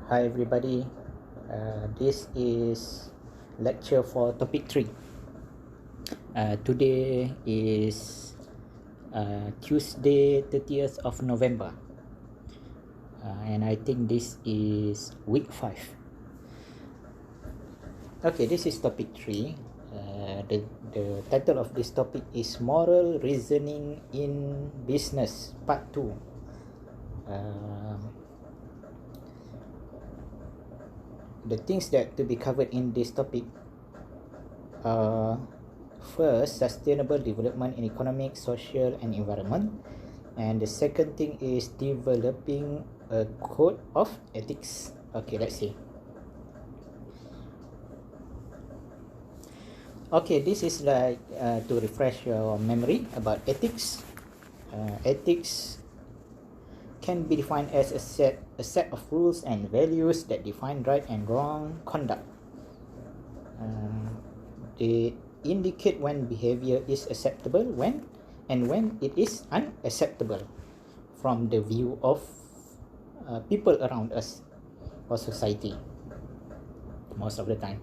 Hi everybody, this is lecture for topic 3. Today is Tuesday 30th of November, and I think this is week 5. Okay, this is topic 3. The title of this topic is Moral Reasoning in Business Part 2. The things that to be covered in this topic are first, sustainable development in economic, social and environment, and the second thing is developing a code of ethics. Okay, let's see. Okay, this is like to refresh your memory about ethics. Ethics can be defined as a set of rules and values that define right and wrong conduct. They indicate when behavior is acceptable when it is unacceptable from the view of people around us or society most of the time.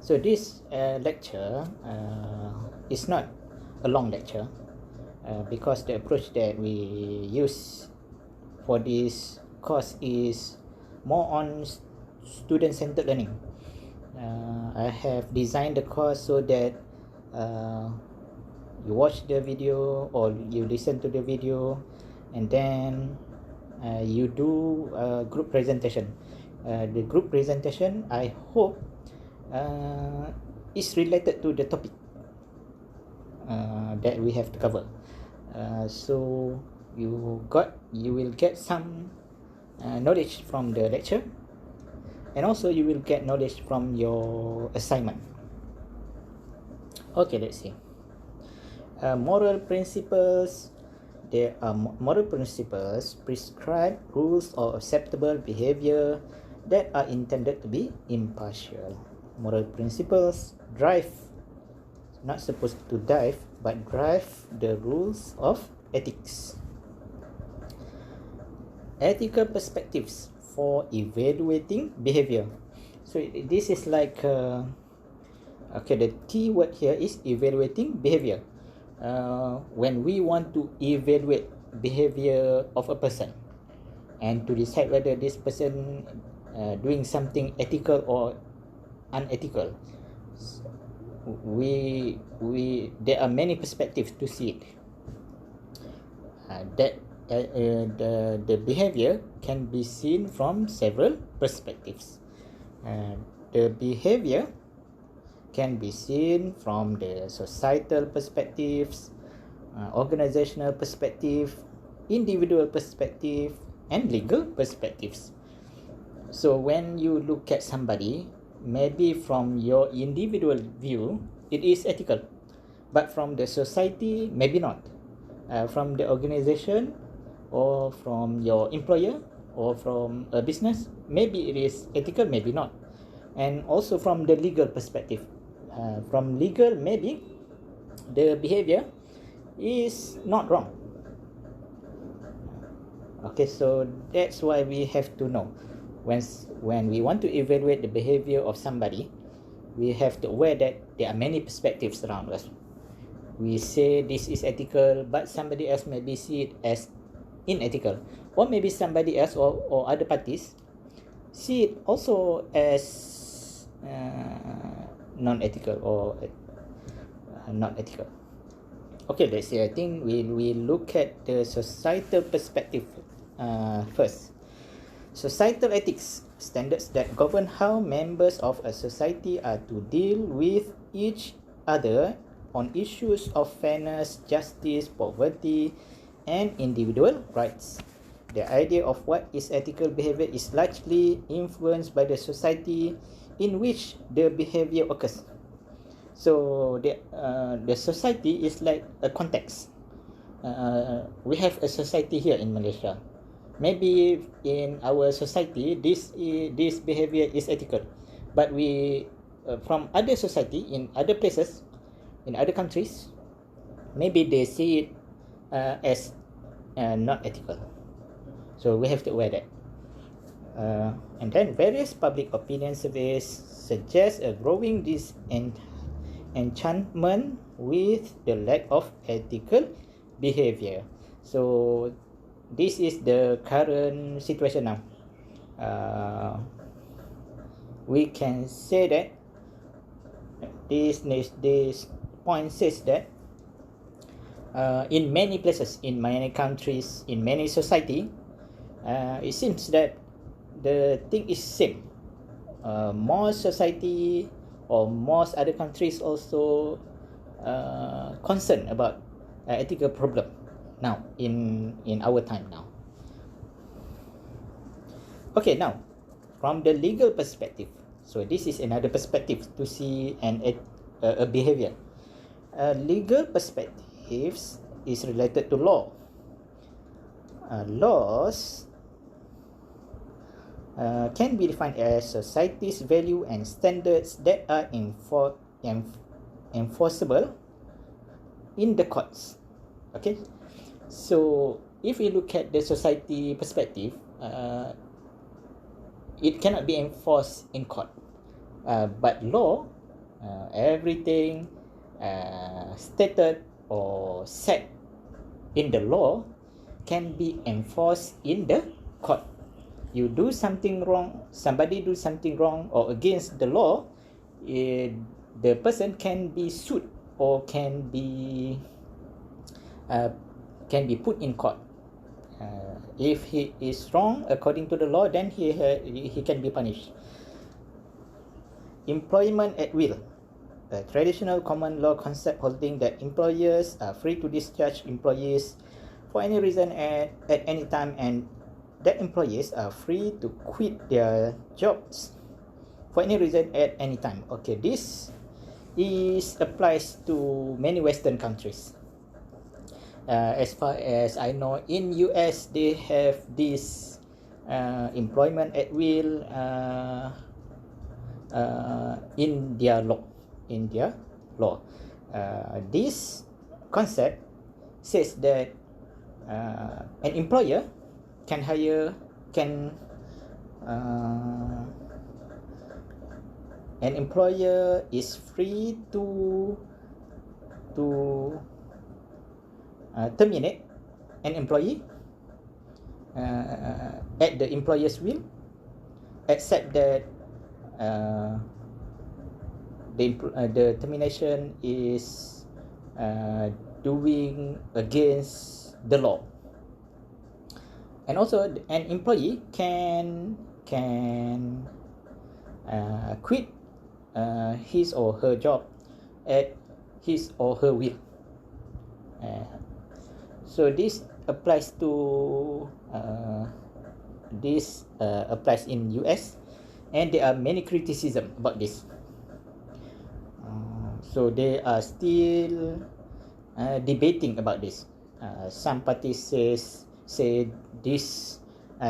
So this lecture is not a long lecture because the approach that we use for this course is more on student-centered learning. I have designed the course so that you watch the video or you listen to the video and then you do a group presentation. The group presentation, I hope, is related to the topic that we have to cover. So you will get some knowledge from the lecture, and also you will get knowledge from your assignment. Okay, let's see. Moral principles. There are moral principles prescribe rules or acceptable behavior that are intended to be impartial. Moral principles not supposed to drive the rules of ethics. Ethical perspectives for evaluating behavior. So this is like okay, the key word here is evaluating behavior. When we want to evaluate behavior of a person and to decide whether this person doing something ethical or unethical, there are many perspectives to see it. The behavior can be seen from several perspectives. The behavior can be seen from the societal perspectives, organizational perspective, individual perspective, and legal perspectives. So when you look at somebody, maybe from your individual view, it is ethical, but from the society, maybe not. From the organization, or from your employer, or from a business, maybe it is ethical, maybe not. And also from the legal perspective, from legal, maybe the behavior is not wrong. Okay, so that's why we have to know when we want to evaluate the behavior of somebody, we have to aware that there are many perspectives around us. We say this is ethical, but somebody else maybe see it as unethical, or maybe somebody else or other parties see it also as non-ethical or not ethical. Okay, let's see. I think we look at the societal perspective first. Societal ethics, standards that govern how members of a society are to deal with each other on issues of fairness, justice, poverty, and individual rights. The idea of what is ethical behavior is largely influenced by the society in which the behavior occurs. So the society is like a context. We have a society here in Malaysia. Maybe in our society, this behavior is ethical, but we from other society in other places, in other countries, maybe they see it as not ethical. So we have to aware that. And then various public opinion surveys suggest a growing disenchantment with the lack of ethical behavior. So this is the current situation now. We can say that this point says that in many places, in many countries, in many society, it seems that the thing is same. Most society or most other countries also concerned about ethical problem now in our time now. Okay, now from the legal perspective, so this is another perspective to see a behavior. Legal perspectives is related to law. Laws can be defined as society's value and standards that are enforceable in the courts. Okay, so if we look at the society perspective, it cannot be enforced in court, but law, everything stated or said in the law can be enforced in the court. You do something wrong, somebody do something wrong or against the law, the person can be sued or can be put in court. If he is wrong according to the law, then he can be punished. Employment at will, a traditional common law concept holding that employers are free to discharge employees for any reason at any time, and that employees are free to quit their jobs for any reason at any time. Okay, this applies to many Western countries. As far as I know, in US they have this employment at will in their law. This concept says that an employer can hire an employer is free to terminate an employee at the employer's will, except that the termination is doing against the law. And also an employee can quit his or her job at his or her will. So this applies to applies in US, and there are many criticism about this. So they are still debating about this. Some parties say this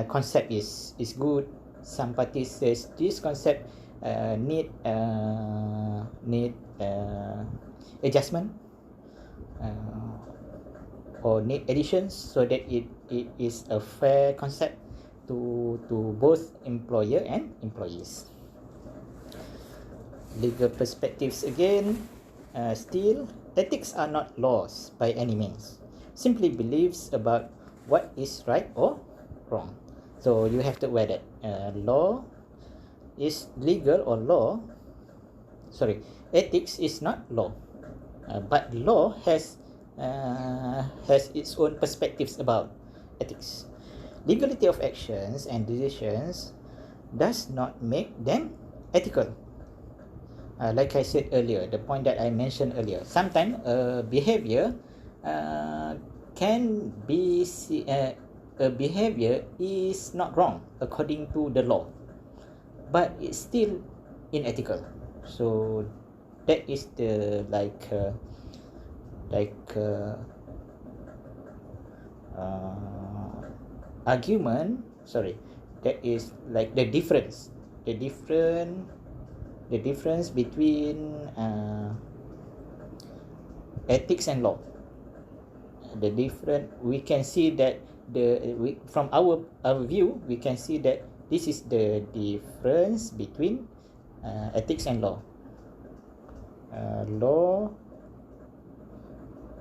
concept is good. Some parties says this concept need adjustment or need additions so that it is a fair concept to both employer and employees. Legal perspectives again, still ethics are not laws by any means, simply beliefs about what is right or wrong. So you have to aware that law is legal or ethics is not law, but law has its own perspectives about ethics. Legality of actions and decisions does not make them ethical. Like I said earlier, the point that I mentioned earlier, sometimes behavior can be a behavior is not wrong according to the law, but it's still unethical. So that is the argument. That is like the difference between ethics and law. We can see that from our view, we can see that This is the difference between ethics and law. Law,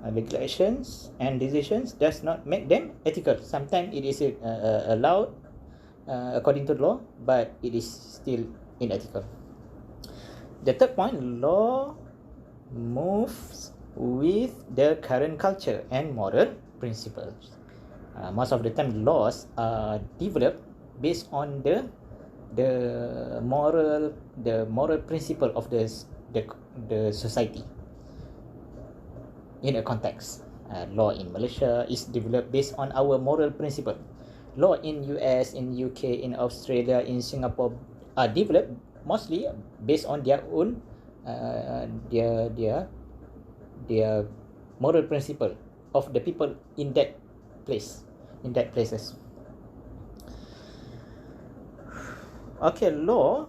regulations and decisions does not make them ethical. Sometimes it is allowed according to the law, but it is still unethical. The third point, law moves with the current culture and moral principles. Most of the time, laws are developed based on the moral principle of the society. In a context, law in Malaysia is developed based on our moral principle. Law in US, in UK, in Australia, in Singapore are developed mostly based on their own their moral principle of the people in that place, in that places. Okay, law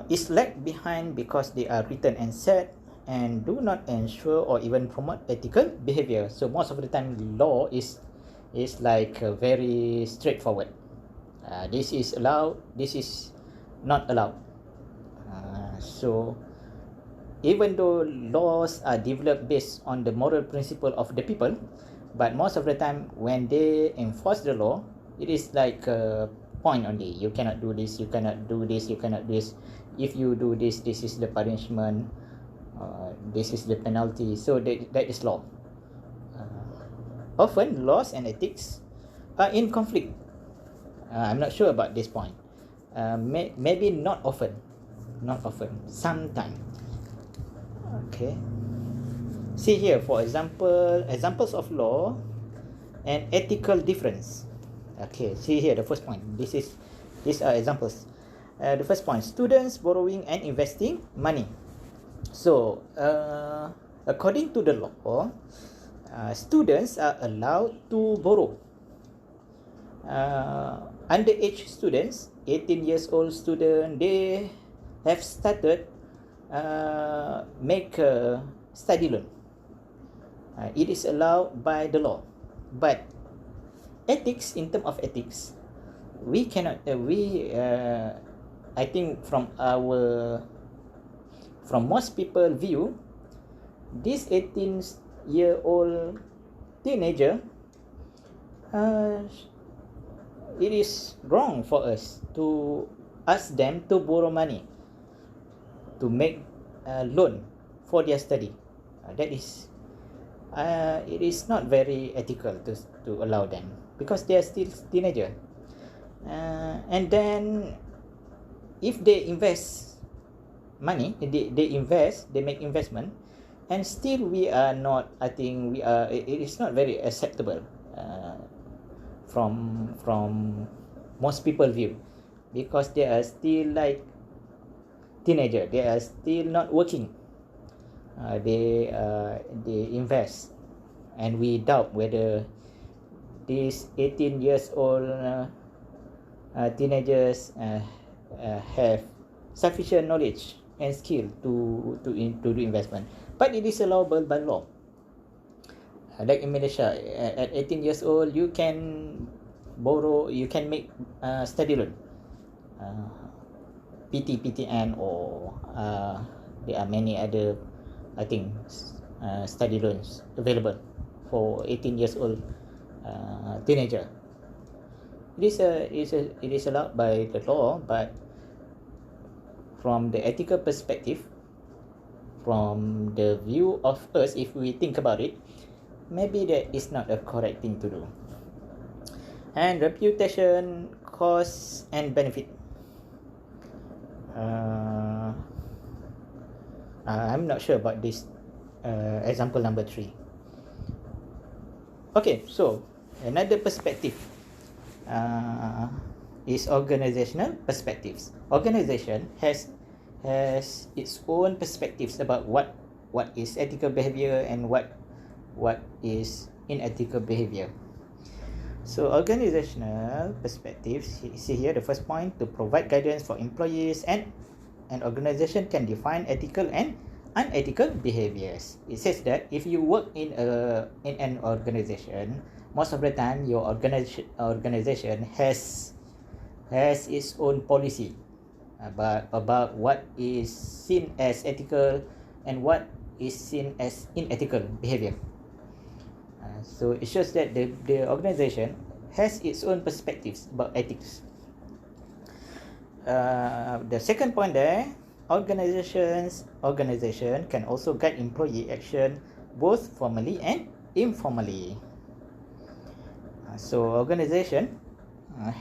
is lag behind because they are written and set and do not ensure or even promote ethical behavior. So most of the time, law is like very straightforward. This is allowed, this is not allowed. So even though laws are developed based on the moral principle of the people, but most of the time when they enforce the law, it is like a point only. You cannot do this, you cannot do this, you cannot do this. If you do this, this is the punishment, this is the penalty. So that is law. Often laws and ethics are in conflict. I'm not sure about this point. Maybe not often, sometimes. Okay, see here, for example, examples of law and ethical difference. Okay, see here the first point. These are examples. The first point, students borrowing and investing money. So according to the law, students are allowed to borrow. Underage students, 18 years old student, they have started make a study loan. It is allowed by the law, but ethics, in terms of ethics, we cannot I think from most people view, this 18-year-old teenager, it is wrong for us to ask them to borrow money to make a loan for their study. That is it is not very ethical to allow them, because they are still teenager. And then if they invest money, they make investment, and still we are not, I think it is not very acceptable from most people view, because they are still like teenager, they are still not working. They invest, and we doubt whether these 18 years old teenagers have sufficient knowledge and skill to do investment. But it is allowable by law. Like in Malaysia, at 18 years old, you can borrow, you can make study loan, PTN, or there are many other, I think, study loans available for 18 years old teenager. It is allowed by the law, but from the ethical perspective, from the view of us, if we think about it, maybe that is not a correct thing to do. And reputation, cost and benefit. I'm not sure about this example number 3. Okay, so another perspective is organizational perspectives. Organization has its own perspectives about what is ethical behavior and what is unethical behavior. So organizational perspectives, see here the first point, to provide guidance for employees, and an organization can define ethical and unethical behaviors. It says that if you work in an organization, most of the time your organization has has its own policy about what is seen as ethical and what is seen as unethical behavior. So it shows that the organization has its own perspectives about ethics. The second point there, organization can also guide employee action both formally and informally. So organization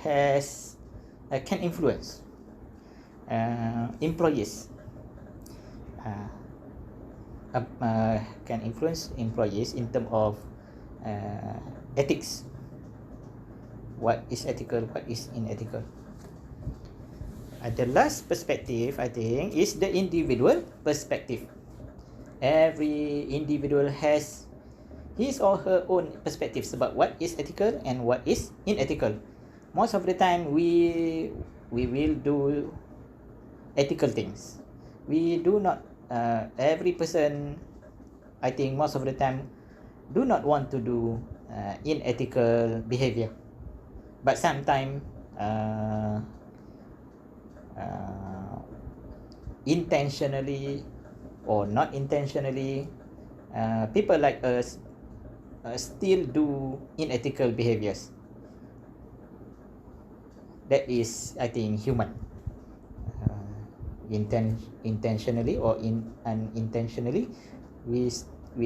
has can influence employees. Can influence employees in terms of ethics. What is ethical? What is unethical? The last perspective, I think, is the individual perspective. Every individual has his or her own perspectives about what is ethical and what is unethical. Most of the time, we will do ethical things. We do not. Every person, I think, most of the time, do not want to do unethical behavior. But sometimes, intentionally or not intentionally, people like us still do unethical behaviors. That is, I think, human. Intentionally or unintentionally, we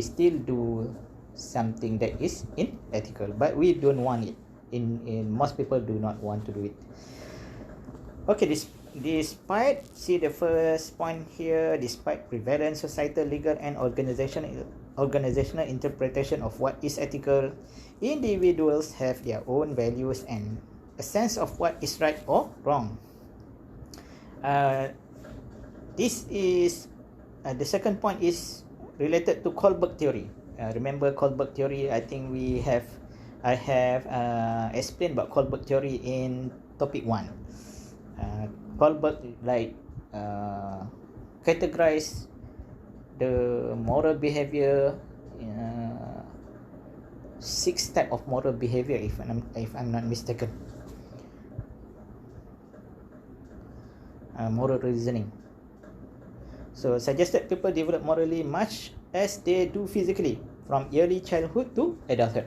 still do something that is unethical, but we don't want it. In most people do not want to do it. Okay, despite, see the first point here, despite prevalent societal, legal, and organizational interpretation of what is ethical, individuals have their own values and a sense of what is right or wrong. This is the second point is related to Kohlberg theory. Remember Kohlberg theory? I think I have explained about Kohlberg theory in topic 1. Kohlberg categorize the moral behavior, 6 type of moral behavior, if I'm not mistaken. Moral reasoning. So suggested people develop morally much as they do physically, from early childhood to adulthood.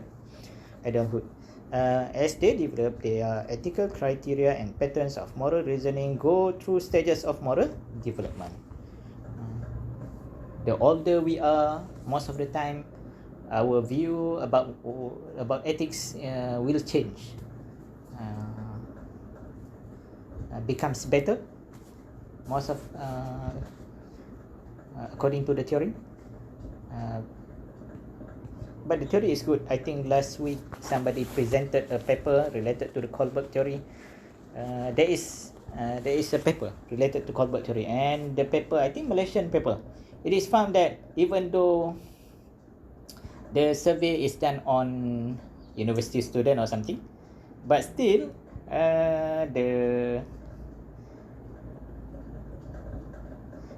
As they develop their ethical criteria and patterns of moral reasoning go through stages of moral development. The older we are, most of the time, our view about ethics will change, becomes better. Most of according to the theory. But the theory is good. I think last week somebody presented a paper related to the Kohlberg theory. There is a paper related to Kohlberg theory, and the paper, I think Malaysian paper, it is found that even though the survey is done on university student or something, but still the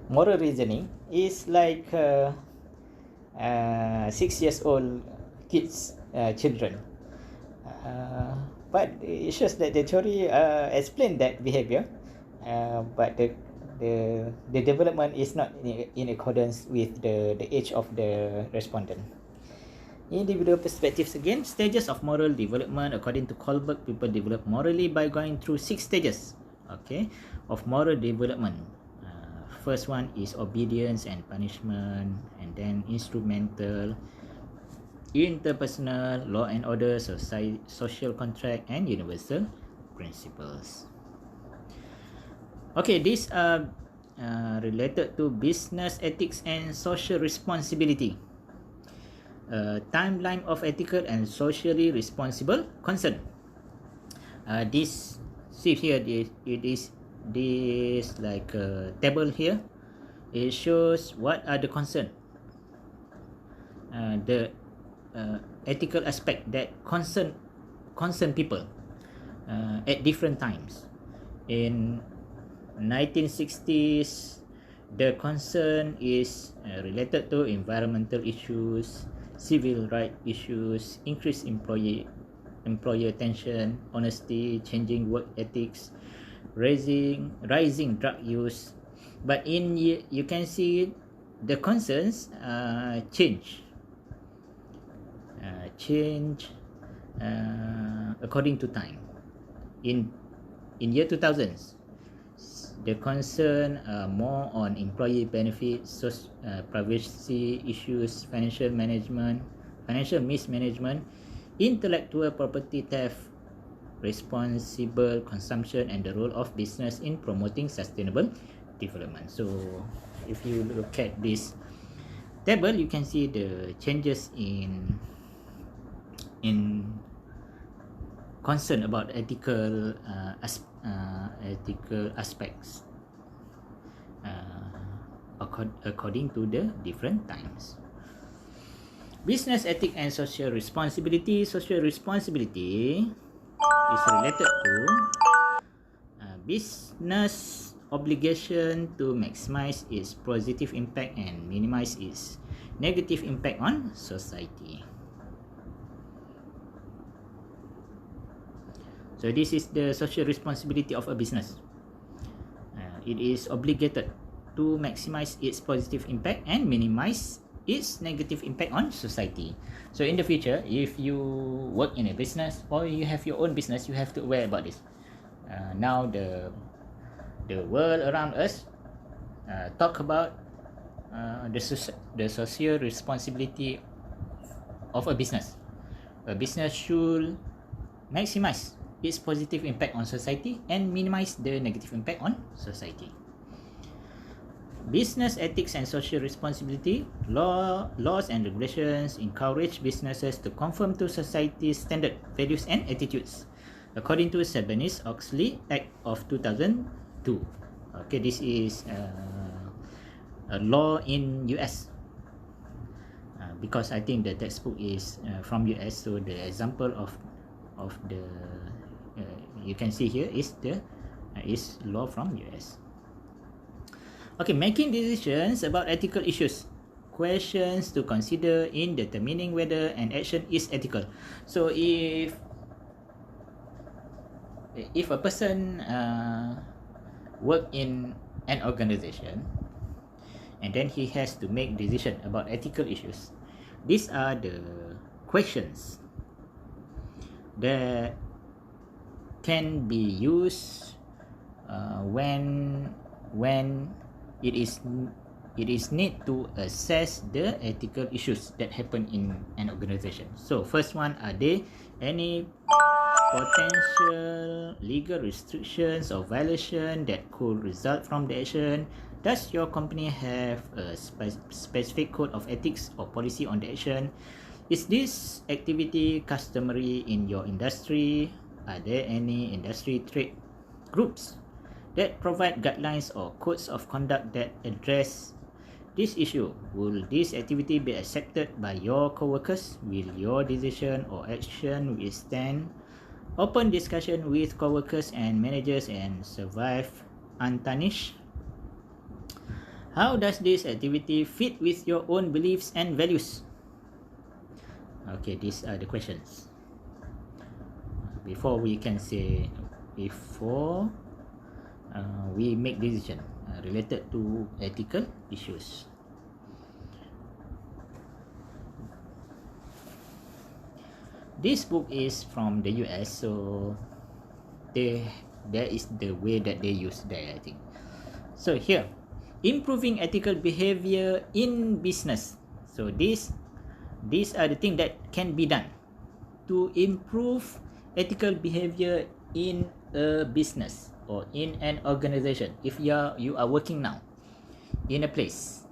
moral reasoning is like 6 years old children. But it shows that the theory explain that behavior, but the development is not in accordance with the age of the respondent. Individual perspectives again. Stages of moral development. According to Kohlberg, people develop morally by going through 6 stages, okay, of moral development. First one is obedience and punishment, and then instrumental, interpersonal, law and order, social contract, and universal principles. Okay, these are related to business ethics and social responsibility. Timeline of ethical and socially responsible concern. This, see here, it is this like a table here. It shows what are the concern, the ethical aspect that concern people at different times. In 1960s, the concern is related to environmental issues, civil rights issues, increased employer tension, honesty, changing work ethics, rising drug use, but you can see the concerns change according to time. In year 2000s, the concern more on employee benefits, privacy issues, financial mismanagement, intellectual property theft, responsible consumption, and the role of business in promoting sustainable development. So if you look at this table, you can see the changes in concern about ethical aspects according to the different times. Business ethic and social responsibility. Social responsibility is related to business obligation to maximize its positive impact and minimize its negative impact on society. So this is the social responsibility of a business. It is obligated to maximize its positive impact and minimize its negative impact on society. So in the future, if you work in a business or you have your own business, you have to aware about this. Now the world around us talk about the social responsibility of a business. A business should maximize its positive impact on society and minimize the negative impact on society. Business ethics and social responsibility. Laws and regulations encourage businesses to conform to society's standard values and attitudes, according to Sarbanes-Oxley Act of 2002. Okay, this is a law in US. Because I think the textbook is from US, so the example of the you can see here is law from US. Okay, making decisions about ethical issues. Questions to consider in determining whether an action is ethical. So if a person work in an organization and then he has to make decision about ethical issues, these are the questions that can be used when it is need to assess the ethical issues that happen in an organization. So first one, are there any potential legal restrictions or violation that could result from the action? Does your company have a specific code of ethics or policy on the action? Is this activity customary in your industry? Are there any industry trade groups that provide guidelines or codes of conduct that address this issue? Will this activity be accepted by your coworkers? Will your decision or action withstand open discussion with coworkers and managers and survive untarnished? How does this activity fit with your own beliefs and values? Okay, these are the questions. Before we can say, before we make decision related to ethical issues. This book is from the US, so there is the way that they use there, I think. So here, improving ethical behavior in business. So these are the things that can be done to improve ethical behavior in a business or in an organization. If you are working now in a place,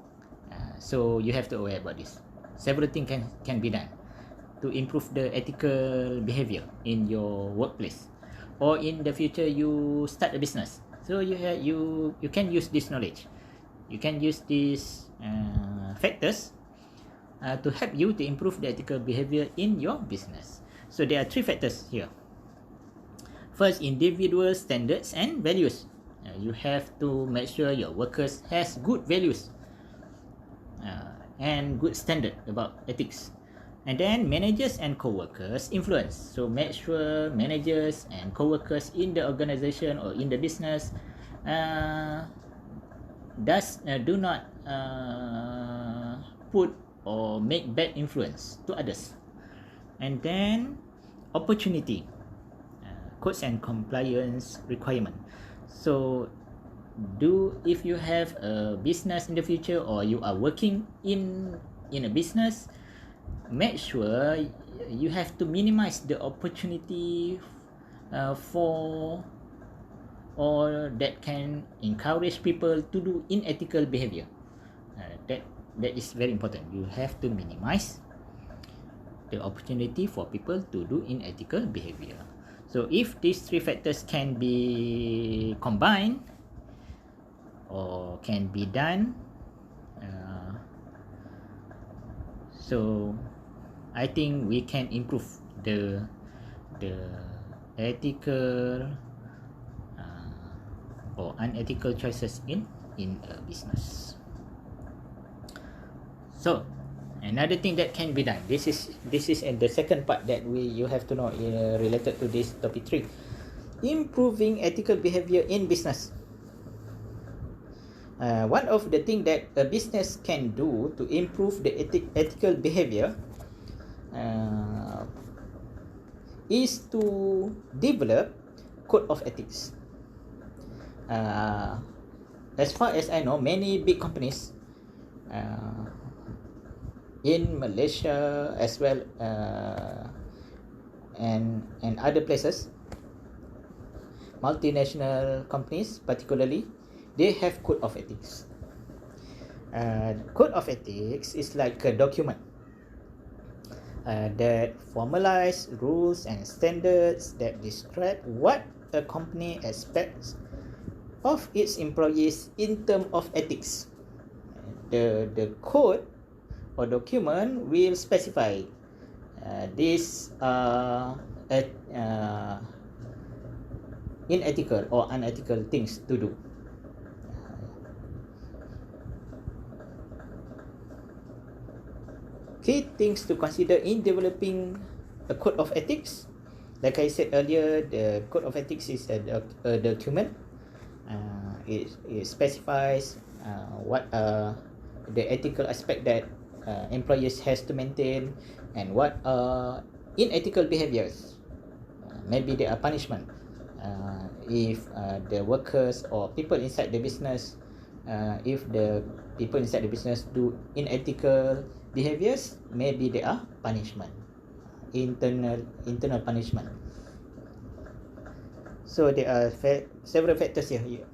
so you have to aware about this. Several things can be done to improve the ethical behavior in your workplace, or in the future you start a business. So you can use this knowledge. You can use these factors to help you to improve the ethical behavior in your business. So there are three factors here. First, individual standards and values. You have to make sure your workers has good values and good standard about ethics. And then managers and co-workers influence. So make sure managers and co-workers in the organization or in the business do not put or make bad influence to others. And then opportunity, codes and compliance requirement. So if you have a business in the future or you are working in a business, make sure you have to minimize the opportunity for or that can encourage people to do unethical behavior. That is very important. You have to minimize the opportunity for people to do unethical behavior. So if these three factors can be combined or can be done, so I think we can improve the ethical or unethical choices in a business. So another thing that can be done, this is the second part that you have to know related to this topic 3, improving ethical behavior in business. One of the things that a business can do to improve the ethical behavior is to develop code of ethics. As far as I know, many big companies in Malaysia as well and other places, multinational companies particularly, they have code of ethics. Code of ethics is like a document that formalize rules and standards that describe what a company expects of its employees in terms of ethics. The code or document will specify these unethical or unethical things to do. Key things to consider in developing a code of ethics. Like I said earlier, the code of ethics is a document. It specifies what the ethical aspect that employees has to maintain, and what unethical behaviors. Maybe there are punishment if the workers or people inside the business, if the people inside the business do unethical behaviors, maybe there are punishment, internal punishment. So there are several factors here. You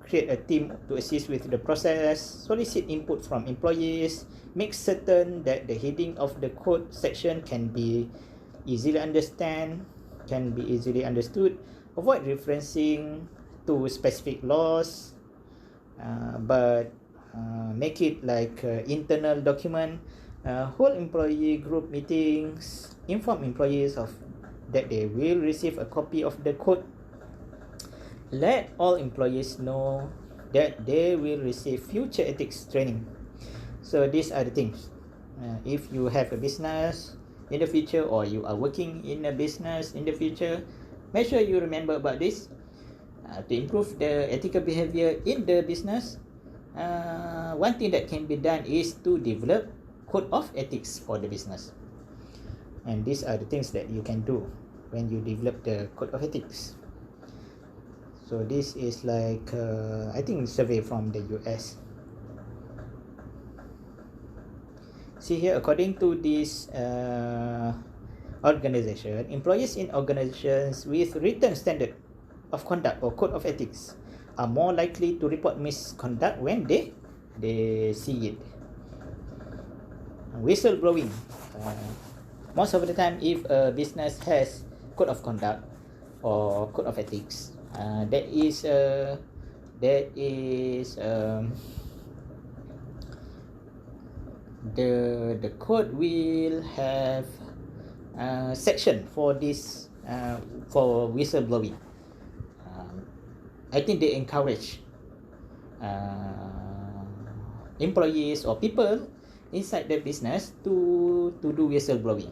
create a team to assist with the process, solicit input from employees, make certain that the heading of the code section can be easily understood, avoid referencing to specific laws, but make it like internal document. Hold employee group meetings, inform employees of that they will receive a copy of the code. Let all employees know that they will receive future ethics training. So these are the things. If you have a business in the future, or you are working in a business in the future, make sure you remember about this. To improve the ethical behavior in the business, one thing that can be done is to develop code of ethics for the business. And these are the things that you can do when you develop the code of ethics. So this is like I think survey from the US. See here, according to this organization, employees in organizations with written standard of conduct or code of ethics are more likely to report misconduct when they see it. Whistleblowing. Most of the time, if a business has code of conduct or code of ethics, the code will have section for this for whistleblowing. I think they encourage employees or people inside the business to do whistleblowing,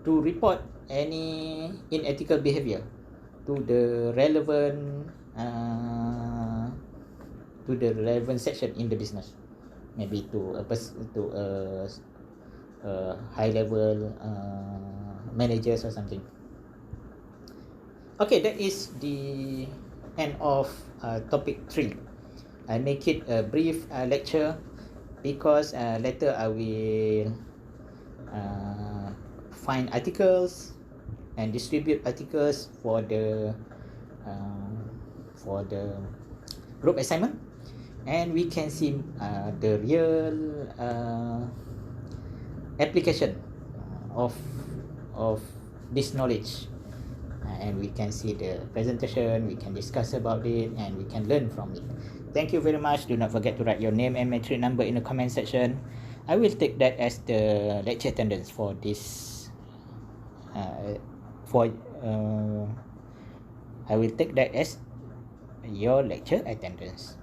to report any unethical behavior to the relevant section in the business, maybe to a high level managers or something. Okay, that is the end of topic 3. I make it a brief lecture because later I will find articles and distribute articles for the group assignment, and we can see the real application of this knowledge, and we can see the presentation, we can discuss about it, and we can learn from it. Thank you very much. Do not forget to write your name and metric number in the comment section. I will take that as the lecture attendance for this I will take that as your lecture attendance.